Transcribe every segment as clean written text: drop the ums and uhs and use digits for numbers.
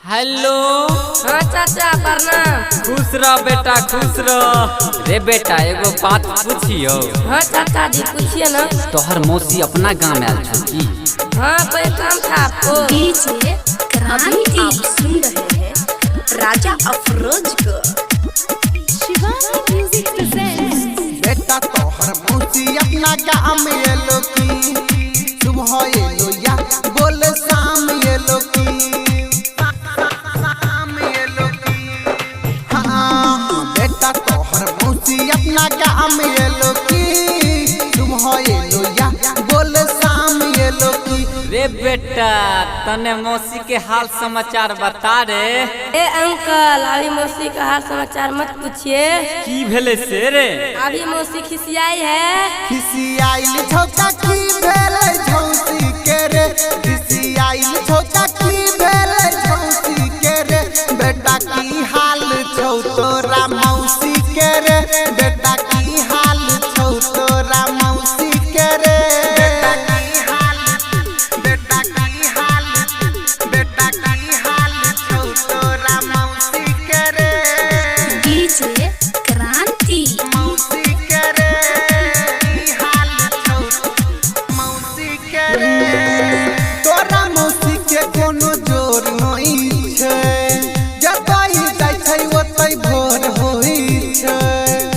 Hello. हाँ चाचा प्रणाम। खुश रह बेटा खुश रह। रे बेटा एगो बात पूछियो। हाँ चाचा जी पूछिए ना। तोहर मौसी अपना गाँव में आयल छो की? हाँ कोई काम था आपको? डीजे अभी आप सुन रहे हैं राजा अफरोज को। Shivani music presents. बेटा तोहर मौसी अपना गाँव में एलो की, सुबह एलो या बोले शाम एलो की, शाम एलो की। हाँ बेटा तोहर मौसी अपना गाँव में एलो की, सुबह एलो या बोले शाम एलो की। रे बेटा तने मौसी के हाल समाचार बता रे। ए अंकल अभी मौसी का हाल समाचार मत पूछिए। की भेले से रे? अभी मौसी खिसियाई है। खिसियाइल छौका की भेले झौसी के रे, खिसियाइल छौका की भेले झौसी के रे। बेटा की हाल छौ तोरा मौसी के रे, बेटा की हाल छौ तोरा मौसी के रे। बेटा की हाल, बेटा की हाल, बेटा की हाल छौ तोरा मौसी के रे। डीजे क्रांति। मौसी के रे की हाल छौ मौसी के रे। तोरा मौसी के कोनो जोर नहीं छै, जतई जाइ छै ओतई भोर होई छै।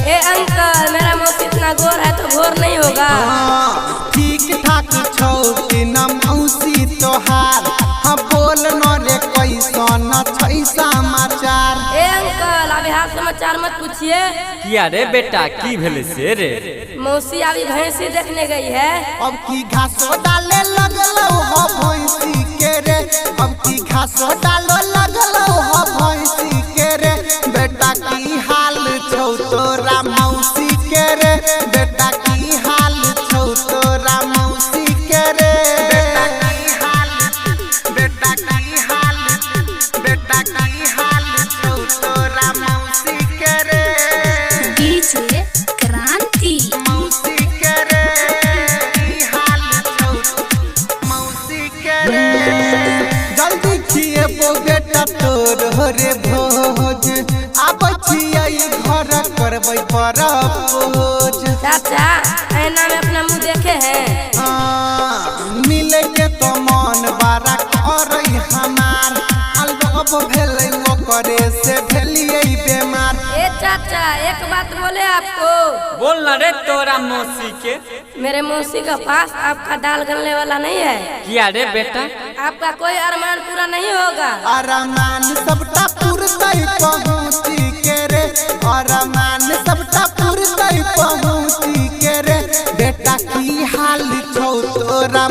ए अंकल मेरा मौसी इतना गोर है तो भोर नहीं होगा। हाँ ठीक ठाक छौ कि न मौसी तोहार, हाँ बोल न रे कैसन छै समाचार। ए अंकल अभी हाल समाचार मत पूछिए। किया रे बेटा की भेले से रे? मौसी अभी भैंसी देखने गई है। अब की घासो डाले लगलो हो भैंसी के रे, अब की घासो डालो लगलो हो भैंसी के रे। बेटा की हाल छौ तोरा मौसी के रे, बेटा की हाल छौ तोरा मौसी के रे। बेटा की हाल, बेटा की हाल, बेटा की हाल छौ तोरा मौसी के रे। डीजे क्रांति। मौसी के रे की हाल छौ मौसी के रे। जल्दी खिएबो बेटा तोर रे भोज, आबै छियै घर करबै परपोज। चाचा ऐना में अपना मुँह देखे हैं। मिले के तो मन बड़ा करई हमार, अलगब भेलै ओकरे से भेलियै बेमार। ए चाचा एक बात बोले आपको। बोल ना रे तोरा मौसी के। मेरे मौसी के पास आपका दाल गलने वाला नहीं है। किया रे बेटा? आपका कोई अरमान पूरा नहीं होगा। अरमान सबटा पुरतै पहुँची के रे, अरमान सबटा पुरतै पहुँची के रे। बेटा की हाल छौ तोरा